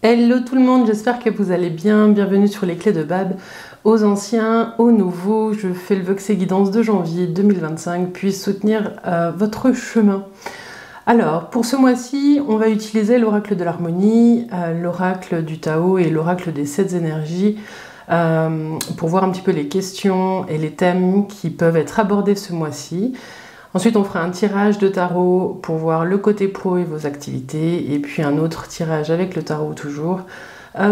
Hello tout le monde, j'espère que vous allez bien. Bienvenue sur les clés de Bab. Aux anciens, aux nouveaux, je fais le Voxé Guidance de janvier 2025, puis soutenir votre chemin. Alors, pour ce mois-ci, on va utiliser l'oracle de l'harmonie, l'oracle du Tao et l'oracle des 7 énergies pour voir un petit peu les questions et les thèmes qui peuvent être abordés ce mois-ci. Ensuite, on fera un tirage de tarot pour voir le côté pro et vos activités, et puis un autre tirage avec le tarot toujours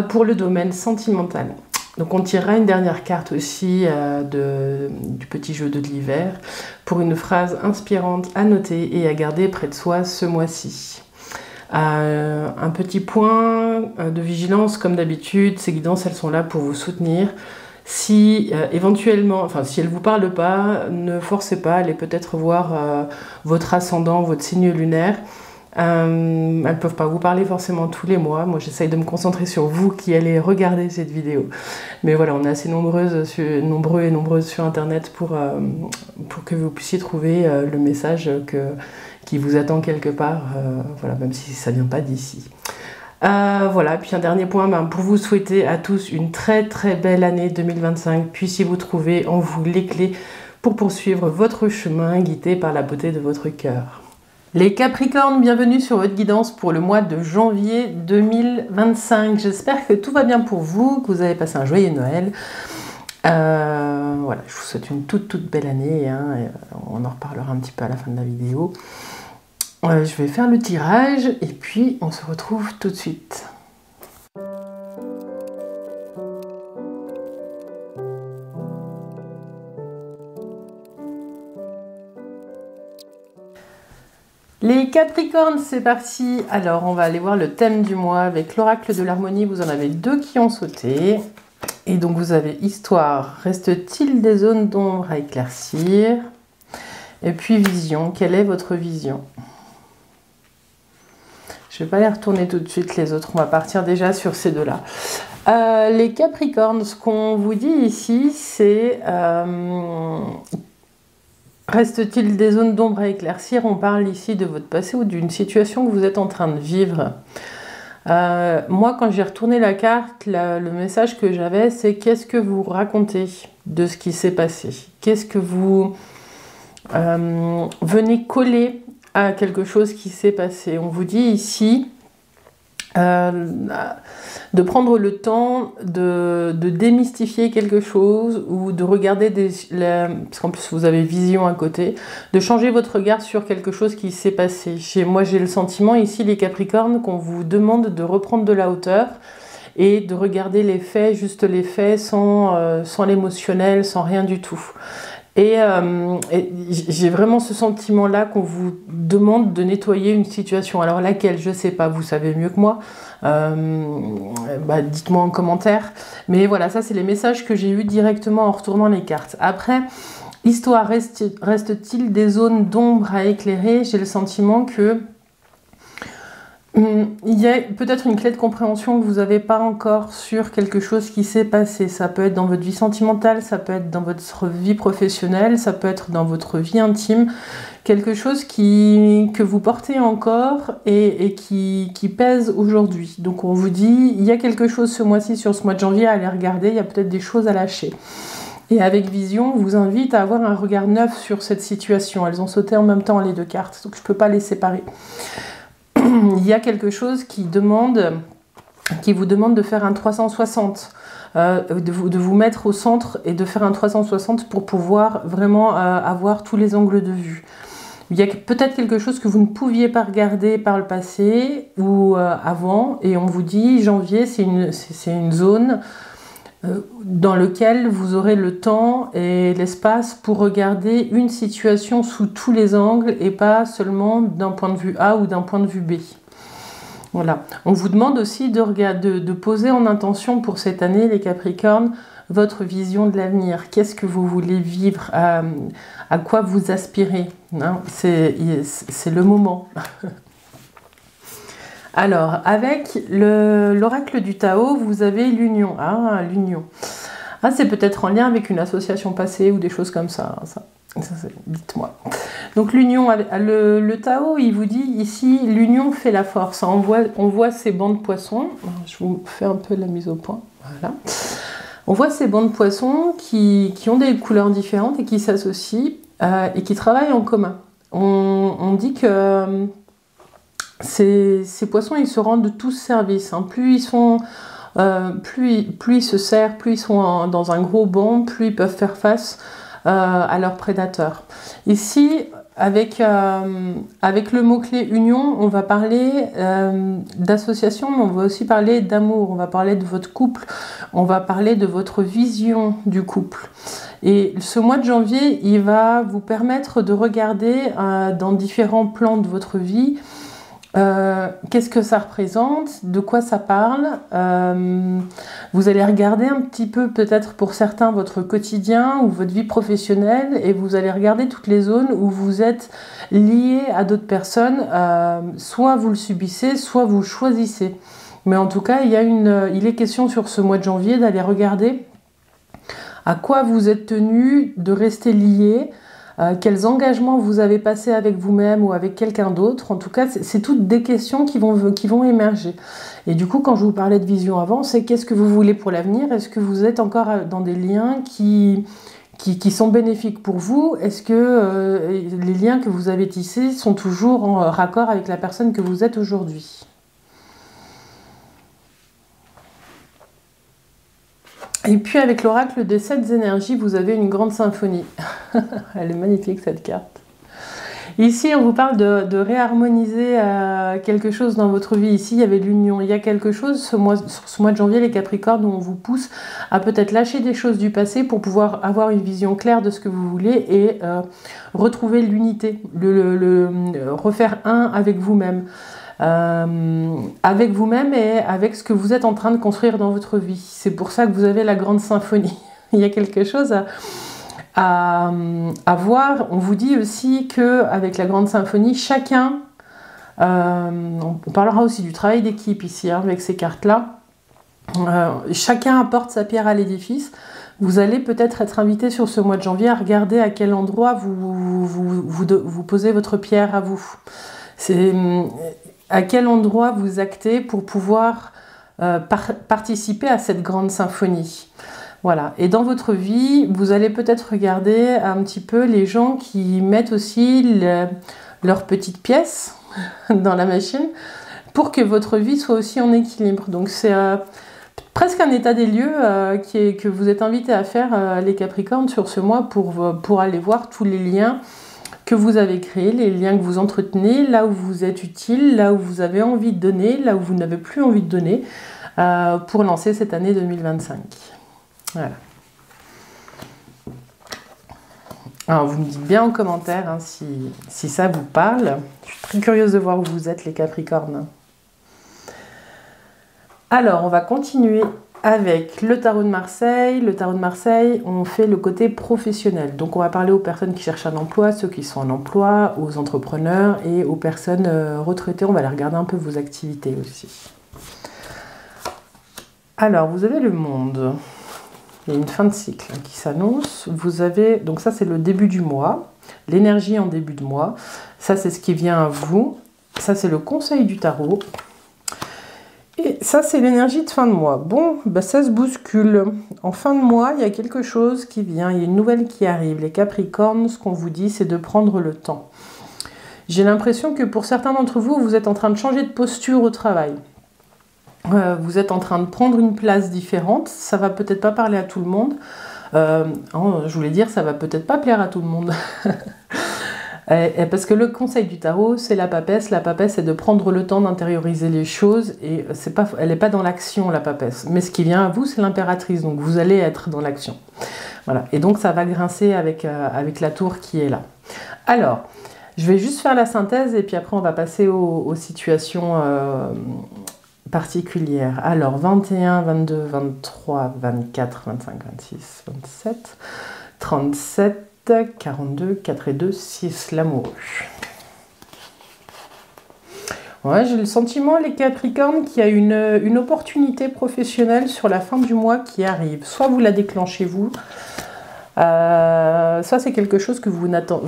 pour le domaine sentimental. Donc on tirera une dernière carte aussi du petit jeu de l'hiver pour une phrase inspirante à noter et à garder près de soi ce mois-ci. Un petit point de vigilance, comme d'habitude, ces guidances elles sont là pour vous soutenir. Si éventuellement, enfin si elle ne vous parle pas, ne forcez pas, allez peut-être voir votre ascendant, votre signe lunaire. Elles ne peuvent pas vous parler forcément tous les mois. Moi j'essaye de me concentrer sur vous qui allez regarder cette vidéo. Mais voilà, on est assez nombreux et nombreuses sur internet pour que vous puissiez trouver le message qui vous attend quelque part, voilà, même si ça ne vient pas d'ici. Voilà, puis un dernier point pour vous souhaiter à tous une très très belle année 2025. Puissiez-vous trouver en vous les clés pour poursuivre votre chemin guidé par la beauté de votre cœur. Les Capricornes, bienvenue sur votre guidance pour le mois de janvier 2025. J'espère que tout va bien pour vous, que vous avez passé un joyeux Noël. Voilà, je vous souhaite une toute belle année, hein, et on en reparlera un petit peu à la fin de la vidéo. Je vais faire le tirage et puis on se retrouve tout de suite. Les Capricornes, c'est parti. Alors, on va aller voir le thème du mois avec l'oracle de l'harmonie. Vous en avez 2 qui ont sauté. Et donc, vous avez histoire. Reste-t-il des zones d'ombre à éclaircir? Et puis, vision. Quelle est votre vision? Je ne vais pas les retourner tout de suite, les autres. On va partir déjà sur ces deux-là. Les Capricornes, ce qu'on vous dit ici, c'est... reste-t-il des zones d'ombre à éclaircir? On parle ici de votre passé ou d'une situation que vous êtes en train de vivre. Moi, quand j'ai retourné la carte, le message que j'avais, c'est qu'est-ce que vous racontez de ce qui s'est passé? Qu'est-ce que vous venez coller à quelque chose qui s'est passé? On vous dit ici de prendre le temps de démystifier quelque chose ou de regarder parce qu'en plus vous avez vision à côté, de changer votre regard sur quelque chose qui s'est passé. Moi j'ai le sentiment ici, les Capricornes, qu'on vous demande de reprendre de la hauteur et de regarder les faits, juste les faits, sans l'émotionnel, sans rien du tout. Et j'ai vraiment ce sentiment-là qu'on vous demande de nettoyer une situation. Alors laquelle, je ne sais pas, vous savez mieux que moi. Dites-moi en commentaire. Mais voilà, ça c'est les messages que j'ai eus directement en retournant les cartes. Après, histoire, reste-t-il des zones d'ombre à éclairer? J'ai le sentiment que il y a peut-être une clé de compréhension que vous n'avez pas encore sur quelque chose qui s'est passé. Ça peut être dans votre vie sentimentale, ça peut être dans votre vie professionnelle, ça peut être dans votre vie intime. Quelque chose que vous portez encore et qui pèse aujourd'hui. Donc on vous dit, il y a quelque chose ce mois-ci, sur ce mois de janvier, à aller regarder, il y a peut-être des choses à lâcher. Et avec Vision, on vous invite à avoir un regard neuf sur cette situation. Elles ont sauté en même temps les 2 cartes, donc je ne peux pas les séparer. Il y a quelque chose qui vous demande de faire un 360, de vous mettre au centre et de faire un 360 pour pouvoir vraiment avoir tous les angles de vue. Il y a peut-être quelque chose que vous ne pouviez pas regarder par le passé ou avant, et on vous dit janvier, c'est une zone dans laquelle vous aurez le temps et l'espace pour regarder une situation sous tous les angles et pas seulement d'un point de vue A ou d'un point de vue B. Voilà. On vous demande aussi de poser en intention pour cette année, les Capricornes, votre vision de l'avenir. Qu'est-ce que vous voulez vivre? À quoi vous aspirez, hein? C'est le moment. Alors, avec l'oracle du Tao, vous avez l'union. Ah, l'union. Ah, c'est peut-être en lien avec une association passée ou des choses comme ça. Dites-moi. Donc l'union, le Tao, il vous dit ici, l'union fait la force. On voit ces bancs de poissons. Je vous fais un peu la mise au point. Voilà. On voit ces bancs de poissons qui ont des couleurs différentes et qui s'associent et qui travaillent en commun. On dit que ces poissons, ils se rendent tous service. Hein. Plus ils se serrent, plus ils sont dans un gros banc, plus ils peuvent faire face à leurs prédateurs. Ici, avec le mot-clé union, on va parler d'association, mais on va aussi parler d'amour, on va parler de votre couple, on va parler de votre vision du couple. Et ce mois de janvier, il va vous permettre de regarder dans différents plans de votre vie qu'est-ce que ça représente, de quoi ça parle. Vous allez regarder un petit peu, peut-être pour certains, votre quotidien ou votre vie professionnelle, et vous allez regarder toutes les zones où vous êtes lié à d'autres personnes. Soit vous le subissez, soit vous choisissez. Mais en tout cas, il est question sur ce mois de janvier d'aller regarder à quoi vous êtes tenu de rester lié. Quels engagements vous avez passés avec vous-même ou avec quelqu'un d'autre. En tout cas, c'est toutes des questions qui vont émerger. Et du coup, quand je vous parlais de vision avant, c'est qu'est-ce que vous voulez pour l'avenir? Est-ce que vous êtes encore dans des liens qui sont bénéfiques pour vous? Est-ce que les liens que vous avez tissés sont toujours en raccord avec la personne que vous êtes aujourd'hui? Et puis avec l'oracle des 7 énergies, vous avez une grande symphonie. Elle est magnifique cette carte. Ici, on vous parle de réharmoniser quelque chose dans votre vie. Ici, il y avait l'union. Il y a quelque chose, sur ce mois de janvier, les Capricornes, où on vous pousse à peut-être lâcher des choses du passé pour pouvoir avoir une vision claire de ce que vous voulez et retrouver l'unité, refaire un avec vous-même. Avec vous-même et avec ce que vous êtes en train de construire dans votre vie. C'est pour ça que vous avez la grande symphonie. Il y a quelque chose à voir. On vous dit aussi qu'avec la grande symphonie, chacun, on parlera aussi du travail d'équipe ici, hein, avec ces cartes-là, chacun apporte sa pierre à l'édifice. Vous allez peut-être être invité sur ce mois de janvier à regarder à quel endroit vous posez votre pierre à vous. C'est à quel endroit vous actez pour pouvoir participer à cette grande symphonie. Voilà. Et dans votre vie, vous allez peut-être regarder un petit peu les gens qui mettent aussi leurs petites pièces dans la machine pour que votre vie soit aussi en équilibre. Donc c'est presque un état des lieux que vous êtes invité à faire, les Capricornes, sur ce mois pour aller voir tous les liens que vous avez créés, les liens que vous entretenez, là où vous êtes utile, là où vous avez envie de donner, là où vous n'avez plus envie de donner, pour lancer cette année 2025. Voilà. Alors, vous me dites bien en commentaire hein, si ça vous parle. Je suis très curieuse de voir où vous êtes, les Capricornes. Alors, on va continuer avec le tarot de Marseille. Le tarot de Marseille, on fait le côté professionnel. Donc, on va parler aux personnes qui cherchent un emploi, ceux qui sont en emploi, aux entrepreneurs et aux personnes retraitées. On va aller regarder un peu vos activités aussi. Alors, vous avez le monde. Il y a une fin de cycle qui s'annonce. Vous avez, donc ça, c'est le début du mois. L'énergie en début de mois. Ça, c'est ce qui vient à vous. Ça, c'est le conseil du tarot. Et ça, c'est l'énergie de fin de mois. Bon, bah ça se bouscule. En fin de mois, il y a quelque chose qui vient, il y a une nouvelle qui arrive. Les Capricornes, ce qu'on vous dit, c'est de prendre le temps. J'ai l'impression que pour certains d'entre vous, vous êtes en train de changer de posture au travail. Vous êtes en train de prendre une place différente. Ça va peut-être pas parler à tout le monde. Je voulais dire, ça va peut-être pas plaire à tout le monde. Parce que le conseil du tarot, c'est la papesse. La papesse, c'est de prendre le temps d'intérioriser les choses. Et elle n'est pas dans l'action, la papesse. Mais ce qui vient à vous, c'est l'impératrice. Donc vous allez être dans l'action. Voilà. Et donc ça va grincer avec la tour qui est là. Alors, je vais juste faire la synthèse et puis après on va passer aux situations particulières. Alors, 21, 22, 23, 24, 25, 26, 27, 37... 42, 4 et 2, 6, l'amoureux. Ouais, j'ai le sentiment, les Capricornes, qu'il y a une opportunité professionnelle sur la fin du mois qui arrive. Soit vous la déclenchez vous, Ça, c'est quelque chose que vous n'attendez...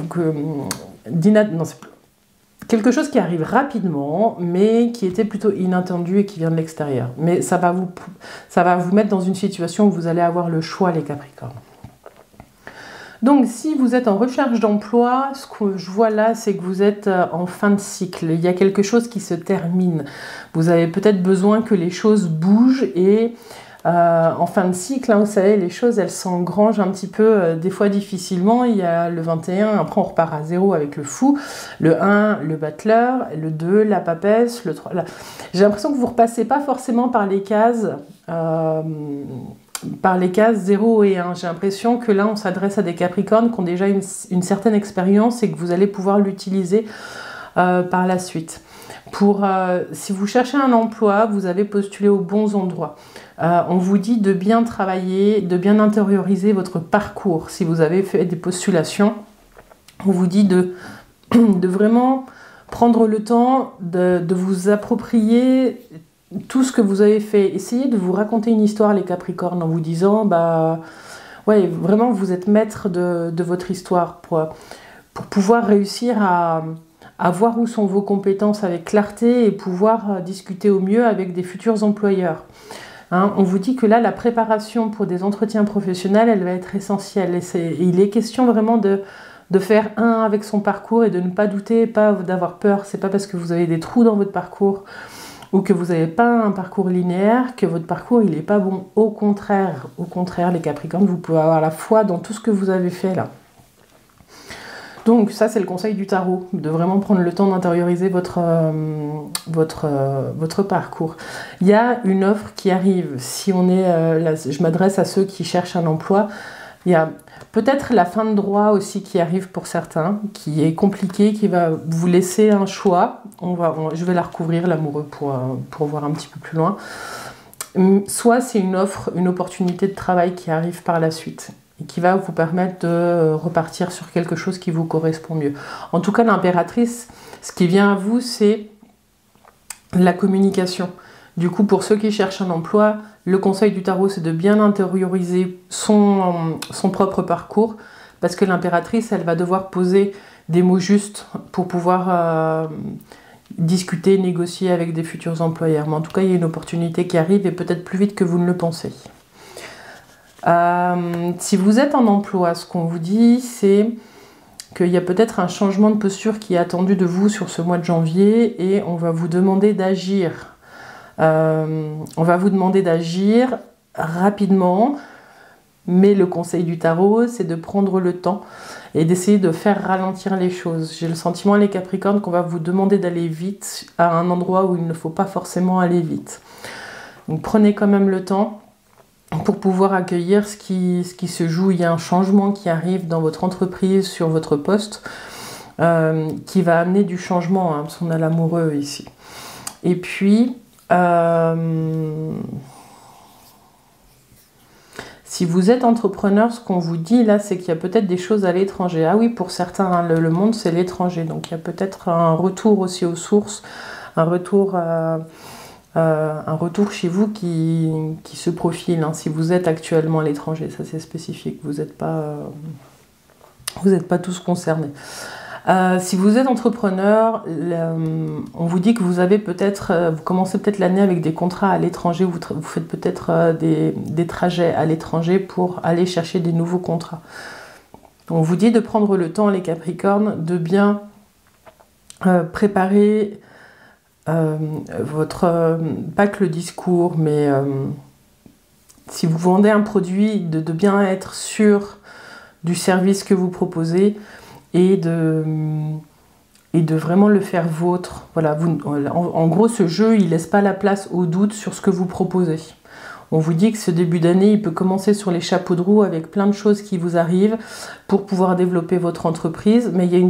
Non, c'est quelque chose qui arrive rapidement, mais qui était plutôt inattendu et qui vient de l'extérieur. Mais ça va vous mettre dans une situation où vous allez avoir le choix, les Capricornes. Donc, si vous êtes en recherche d'emploi, ce que je vois là, c'est que vous êtes en fin de cycle. Il y a quelque chose qui se termine. Vous avez peut-être besoin que les choses bougent et en fin de cycle, hein, vous savez, les choses, elles s'engrangent un petit peu, des fois difficilement. Il y a le 21, après on repart à 0 avec le fou. Le 1, le battleur. Le 2, la papesse. Le 3, j'ai l'impression que vous ne repassez pas forcément par les cases... par les cases 0 et 1. J'ai l'impression que là, on s'adresse à des Capricornes qui ont déjà une certaine expérience et que vous allez pouvoir l'utiliser par la suite. Si vous cherchez un emploi, vous avez postulé aux bons endroits. On vous dit de bien travailler, de bien intérioriser votre parcours. Si vous avez fait des postulations, on vous dit de vraiment prendre le temps de vous approprier tout ce que vous avez fait. Essayez de vous raconter une histoire, les Capricornes, en vous disant, ouais, vraiment, vous êtes maître de votre histoire pour pouvoir réussir à voir où sont vos compétences avec clarté et pouvoir discuter au mieux avec des futurs employeurs. Hein, on vous dit que là, la préparation pour des entretiens professionnels, elle va être essentielle. Et il est question vraiment de faire un avec son parcours et de ne pas douter, pas d'avoir peur. C'est pas parce que vous avez des trous dans votre parcours ou que vous n'avez pas un parcours linéaire, que votre parcours il n'est pas bon. Au contraire, les Capricornes, vous pouvez avoir la foi dans tout ce que vous avez fait là. Donc ça, c'est le conseil du tarot, de vraiment prendre le temps d'intérioriser votre parcours. Il y a une offre qui arrive. Si on est, là, je m'adresse à ceux qui cherchent un emploi. Il y a peut-être la fin de droit aussi qui arrive pour certains, qui est compliquée, qui va vous laisser un choix. Je vais la recouvrir, l'amoureux, pour voir un petit peu plus loin. Soit c'est une offre, une opportunité de travail qui arrive par la suite et qui va vous permettre de repartir sur quelque chose qui vous correspond mieux. En tout cas, l'impératrice, ce qui vient à vous, c'est la communication. Du coup, pour ceux qui cherchent un emploi, le conseil du tarot, c'est de bien intérioriser son propre parcours, parce que l'impératrice, elle va devoir poser des mots justes pour pouvoir discuter, négocier avec des futurs employeurs. Mais en tout cas, il y a une opportunité qui arrive et peut-être plus vite que vous ne le pensez. Si vous êtes en emploi, ce qu'on vous dit, c'est qu'il y a peut-être un changement de posture qui est attendu de vous sur ce mois de janvier et on va vous demander d'agir. On va vous demander d'agir rapidement, mais le conseil du tarot, c'est de prendre le temps et d'essayer de faire ralentir les choses. J'ai le sentiment, les Capricornes, qu'on va vous demander d'aller vite à un endroit où il ne faut pas forcément aller vite. Donc prenez quand même le temps pour pouvoir accueillir ce qui se joue. Il y a un changement qui arrive dans votre entreprise, sur votre poste, qui va amener du changement, hein, parce qu'on a l'amoureux ici. Et puis, si vous êtes entrepreneur, ce qu'on vous dit là, c'est qu'il y a peut-être des choses à l'étranger. Ah oui, pour certains, hein, le monde, c'est l'étranger. Donc il y a peut-être un retour aussi aux sources, un retour chez vous qui se profile, hein, si vous êtes actuellement à l'étranger. Ça, c'est spécifique. Vous n'êtes pas tous concernés. Si vous êtes entrepreneur, on vous dit que vous avez vous commencez peut-être l'année avec des contrats à l'étranger, vous faites peut-être des trajets à l'étranger pour aller chercher des nouveaux contrats. On vous dit de prendre le temps, les Capricornes, de bien préparer pas que le discours, mais si vous vendez un produit, de bien être sûr du service que vous proposez, et de vraiment le faire vôtre. Voilà, en gros, ce jeu, il ne laisse pas la place au doute sur ce que vous proposez. On vous dit que ce début d'année, il peut commencer sur les chapeaux de roue avec plein de choses qui vous arrivent pour pouvoir développer votre entreprise, mais il y a une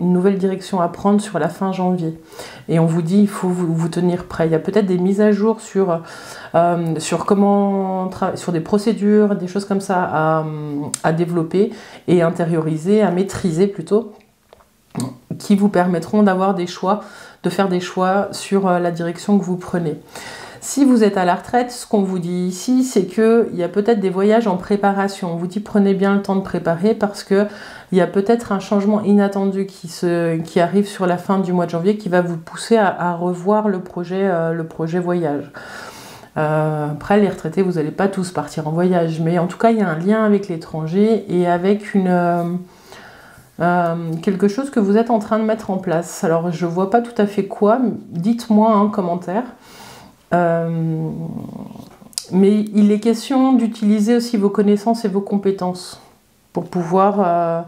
nouvelle direction à prendre sur la fin janvier. Et on vous dit, il faut vous tenir prêt. Il y a peut-être des mises à jour sur des procédures, des choses comme ça à développer et intérioriser, à maîtriser plutôt, qui vous permettront d'avoir des choix, de faire des choix sur la direction que vous prenez. Si vous êtes à la retraite, ce qu'on vous dit ici, c'est qu'il y a peut-être des voyages en préparation. On vous dit prenez bien le temps de préparer parce qu'il y a peut-être un changement inattendu qui arrive sur la fin du mois de janvier qui va vous pousser à revoir le projet voyage. Après, les retraités, vous n'allez pas tous partir en voyage, mais en tout cas, il y a un lien avec l'étranger et avec quelque chose que vous êtes en train de mettre en place. Alors, je ne vois pas tout à fait quoi, dites-moi en commentaire. Mais il est question d'utiliser aussi vos connaissances et vos compétences pour pouvoir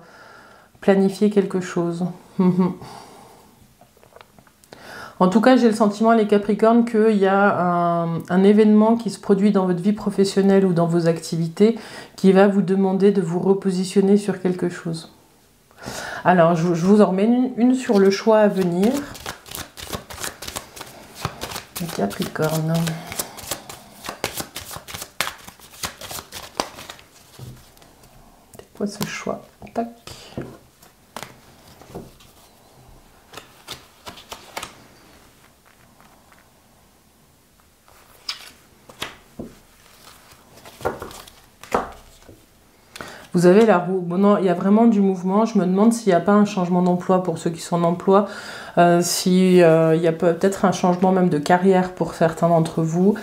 planifier quelque chose. En tout cas, j'ai le sentiment, les Capricornes, qu'il y a un événement qui se produit dans votre vie professionnelle ou dans vos activités qui va vous demander de vous repositionner sur quelque chose. Alors, je vous en remets une sur le choix à venir. Les Capricornes. C'est quoi ce choix? Tac. Vous avez la roue. Bon, non, il y a vraiment du mouvement. Je me demande s'il n'y a pas un changement d'emploi pour ceux qui sont en emploi. S'il y a peut-être un changement même de carrière pour certains d'entre vous.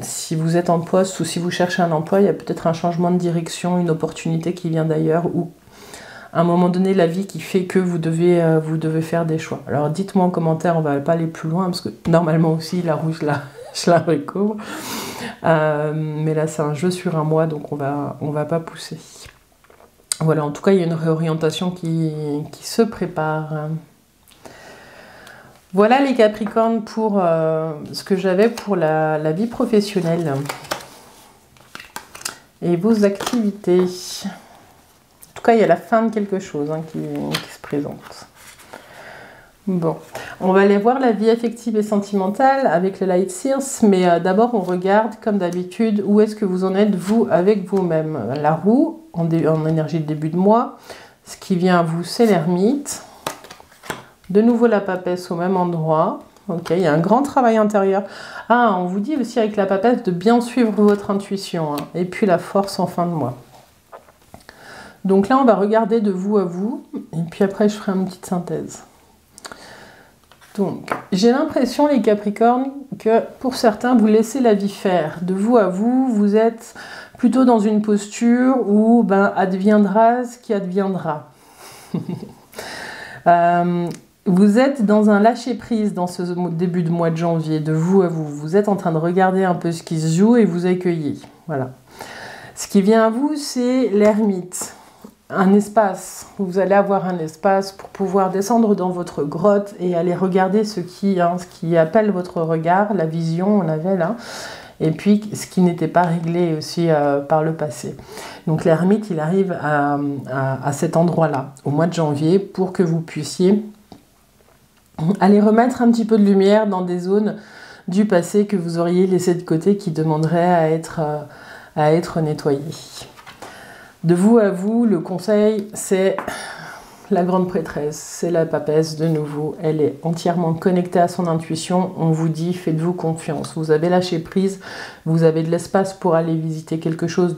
Si vous êtes en poste ou si vous cherchez un emploi, il y a peut-être un changement de direction, une opportunité qui vient d'ailleurs ou à un moment donné la vie qui fait que vous devez faire des choix. Alors dites-moi en commentaire, on ne va pas aller plus loin parce que normalement aussi la roue je la recouvre. Mais là c'est un jeu sur un mois donc on va pas pousser. Voilà, en tout cas il y a une réorientation qui se prépare. Voilà les Capricornes pour ce que j'avais pour la vie professionnelle et vos activités. En tout cas il y a la fin de quelque chose qui se présente. Bon, on va aller voir la vie affective et sentimentale avec le Light Seers, mais d'abord on regarde comme d'habitude où est-ce que vous en êtes vous avec vous-même. La roue en énergie de début de mois, ce qui vient à vous c'est l'ermite, de nouveau la papesse au même endroit. Ok, il y a un grand travail intérieur. Ah, on vous dit aussi avec la papesse de bien suivre votre intuition et puis la force en fin de mois. Donc là on va regarder de vous à vous et puis après je ferai une petite synthèse. Donc, j'ai l'impression, les Capricornes, que pour certains, vous laissez la vie faire. De vous à vous, vous êtes plutôt dans une posture où adviendra ce qui adviendra. Vous êtes dans un lâcher-prise dans ce début de mois de janvier, de vous à vous. Vous êtes en train de regarder un peu ce qui se joue et vous accueillez. Voilà. Ce qui vient à vous, c'est l'ermite. Un espace, vous allez avoir un espace pour pouvoir descendre dans votre grotte et aller regarder ce qui appelle votre regard, la vision, on avait là, et puis ce qui n'était pas réglé aussi par le passé. Donc l'ermite, il arrive à cet endroit-là, au mois de janvier, pour que vous puissiez aller remettre un petit peu de lumière dans des zones du passé que vous auriez laissées de côté qui demanderaient à être nettoyées. De vous à vous, le conseil, c'est la grande prêtresse, c'est la papesse de nouveau. Elle est entièrement connectée à son intuition. On vous dit, faites-vous confiance. Vous avez lâché prise, vous avez de l'espace pour aller visiter quelque chose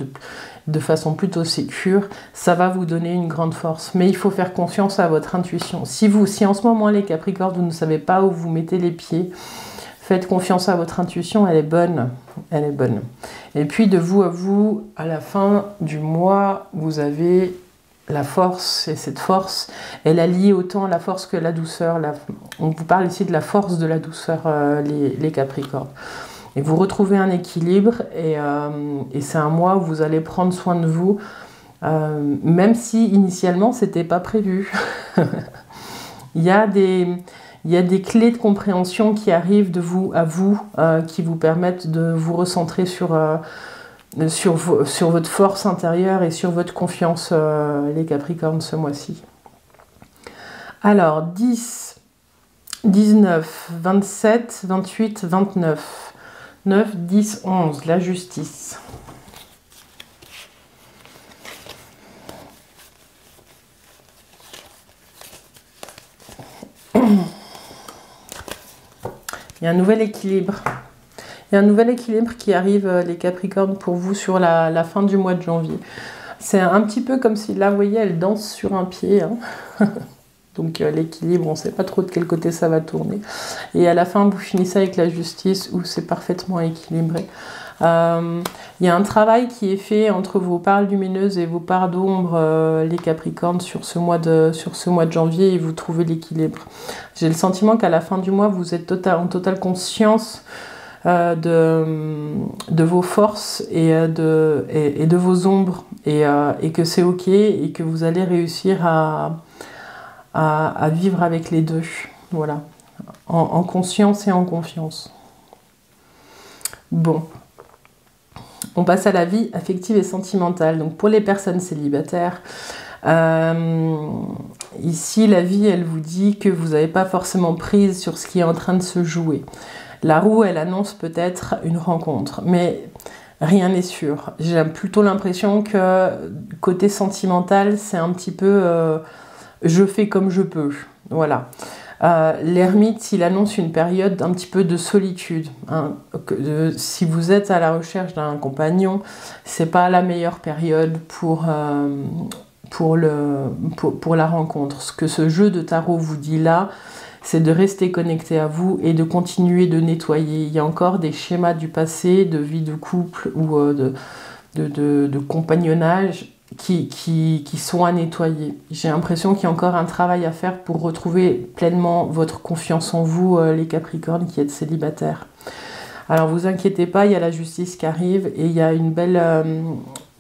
de façon plutôt sécure. Ça va vous donner une grande force. Mais il faut faire confiance à votre intuition. Si en ce moment, les Capricornes, vous ne savez pas où vous mettez les pieds, faites confiance à votre intuition, elle est bonne. Elle est bonne. Et puis de vous à vous, à la fin du mois, vous avez la force. Et cette force, elle allie autant la force que la douceur. On vous parle ici de la force de la douceur, les Capricornes. Et vous retrouvez un équilibre. Et c'est un mois où vous allez prendre soin de vous. Même si initialement, c'était pas prévu. Il y a des clés de compréhension qui arrivent de vous à vous, qui vous permettent de vous recentrer sur votre force intérieure et sur votre confiance, les Capricornes, ce mois-ci. Alors, 10, 19, 27, 28, 29, 9, 10, 11, la justice. Il y a un nouvel équilibre Il y a un nouvel équilibre qui arrive, les Capricornes, pour vous sur la fin du mois de janvier. C'est un petit peu comme si, là, vous voyez, elle danse sur un pied. Hein. Donc l'équilibre, on ne sait pas trop de quel côté ça va tourner. Et à la fin, vous finissez avec la justice où c'est parfaitement équilibré. Il y a un travail qui est fait entre vos parts lumineuses et vos parts d'ombre, les Capricornes, sur ce mois de janvier, et vous trouvez l'équilibre. J'ai le sentiment qu'à la fin du mois, vous êtes en totale conscience de vos forces et de vos ombres, et que c'est ok, et que vous allez réussir à vivre avec les deux, voilà, en conscience et en confiance. Bon, on passe à la vie affective et sentimentale. Donc pour les personnes célibataires, ici la vie, elle vous dit que vous n'avez pas forcément prise sur ce qui est en train de se jouer. La roue, elle annonce peut-être une rencontre, mais rien n'est sûr. J'ai plutôt l'impression que côté sentimental, c'est un petit peu je fais comme je peux. Voilà. L'ermite, il annonce une période un petit peu de solitude. Hein. Si vous êtes à la recherche d'un compagnon, c'est pas la meilleure période pour la rencontre. Ce que ce jeu de tarot vous dit là, c'est de rester connecté à vous et de continuer de nettoyer. Il y a encore des schémas du passé, de vie de couple ou de compagnonnage qui sont à nettoyer. J'ai l'impression qu'il y a encore un travail à faire pour retrouver pleinement votre confiance en vous, les Capricornes qui êtes célibataires. Alors vous inquiétez pas, il y a la justice qui arrive et il y a une belle...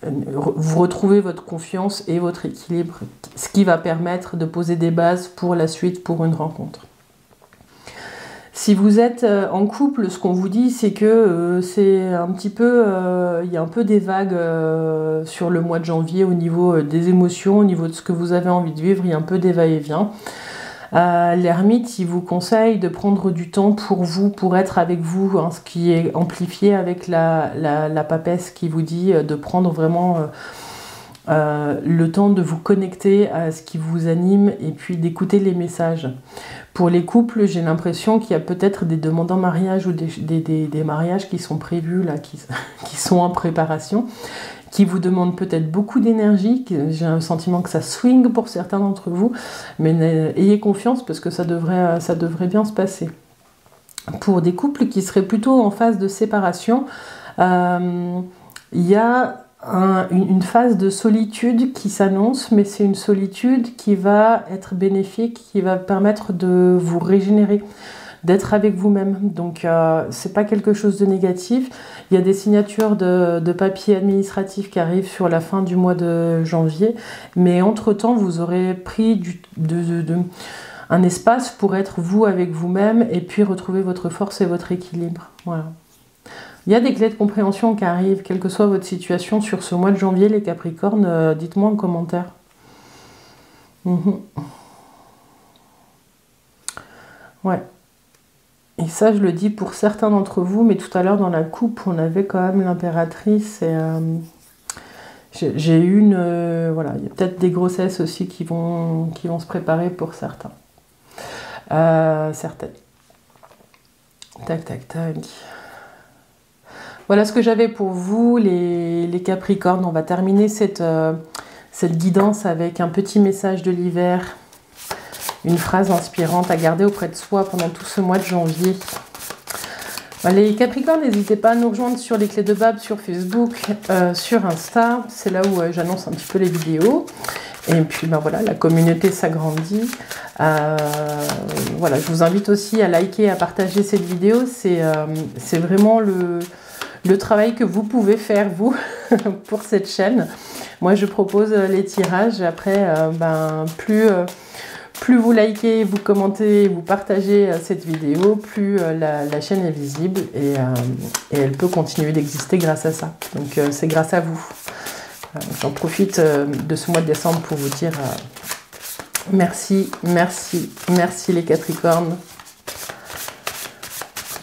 vous retrouvez votre confiance et votre équilibre, ce qui va permettre de poser des bases pour la suite, pour une rencontre. Si vous êtes en couple, ce qu'on vous dit, c'est que c'est un petit peu, il y a un peu des vagues sur le mois de janvier au niveau des émotions, au niveau de ce que vous avez envie de vivre, il y a un peu des va-et-vient. L'ermite, il vous conseille de prendre du temps pour vous, pour être avec vous, hein, ce qui est amplifié avec la papesse qui vous dit de prendre vraiment le temps de vous connecter à ce qui vous anime et puis d'écouter les messages. Pour les couples, j'ai l'impression qu'il y a peut-être des demandes en mariage ou des mariages qui sont prévus, là, qui sont en préparation, qui vous demandent peut-être beaucoup d'énergie. J'ai un sentiment que ça swing pour certains d'entre vous, mais ayez confiance parce que ça devrait bien se passer. Pour des couples qui seraient plutôt en phase de séparation, il y a une phase de solitude qui s'annonce, mais c'est une solitude qui va être bénéfique, qui va permettre de vous régénérer, d'être avec vous-même. Donc c'est pas quelque chose de négatif. Il y a des signatures de papiers administratifs qui arrivent sur la fin du mois de janvier, mais entre-temps vous aurez pris un espace pour être vous avec vous-même et puis retrouver votre force et votre équilibre. Voilà. Il y a des clés de compréhension qui arrivent, quelle que soit votre situation sur ce mois de janvier, les Capricornes, dites-moi en commentaire. Ouais. Et ça, je le dis pour certains d'entre vous, mais tout à l'heure dans la coupe, on avait quand même l'impératrice et j'ai eu voilà, il y a peut-être des grossesses aussi qui vont se préparer pour certains. Certaines. Tac, tac, tac. Voilà ce que j'avais pour vous, les Capricornes. On va terminer cette guidance avec un petit message de l'hiver, une phrase inspirante à garder auprès de soi pendant tout ce mois de janvier. Les Capricornes, n'hésitez pas à nous rejoindre sur les clés de Bab, sur Facebook, sur Insta. C'est là où j'annonce un petit peu les vidéos. Et puis voilà, la communauté s'agrandit. Voilà, je vous invite aussi à liker, à partager cette vidéo. C'est vraiment le travail que vous pouvez faire, vous, pour cette chaîne. Moi, je propose les tirages. Après, plus vous likez, vous commentez, vous partagez cette vidéo, plus la chaîne est visible et elle peut continuer d'exister grâce à ça. Donc, c'est grâce à vous. J'en profite de ce mois de décembre pour vous dire merci, merci, merci les Capricornes.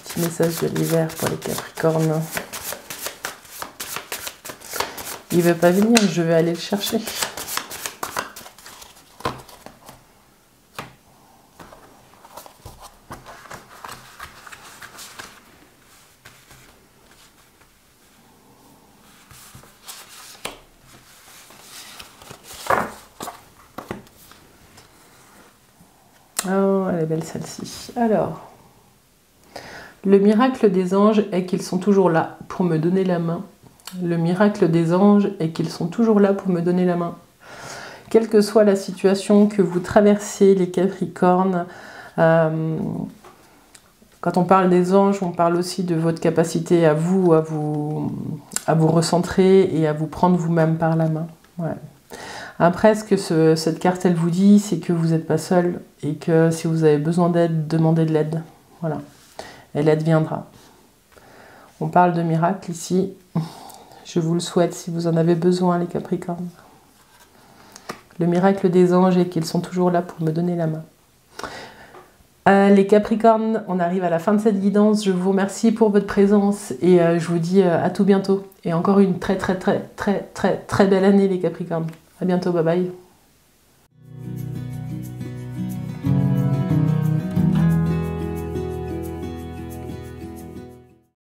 Petit message de l'hiver pour les Capricornes. Il veut pas venir, je vais aller le chercher. Oh, elle est belle celle-ci. Alors, le miracle des anges est qu'ils sont toujours là pour me donner la main. Le miracle des anges est qu'ils sont toujours là pour me donner la main. Quelle que soit la situation que vous traversez, les Capricornes, quand on parle des anges, on parle aussi de votre capacité à vous recentrer et à vous prendre vous-même par la main. Ouais. Après, ce que cette carte, elle vous dit, c'est que vous n'êtes pas seul et que si vous avez besoin d'aide, demandez de l'aide. Voilà. Et l'aide viendra. On parle de miracle ici. Je vous le souhaite si vous en avez besoin, les Capricornes. Le miracle des anges est qu'ils sont toujours là pour me donner la main. Les Capricornes, on arrive à la fin de cette guidance. Je vous remercie pour votre présence et je vous dis à tout bientôt. Et encore une très belle année, les Capricornes. À bientôt, bye bye.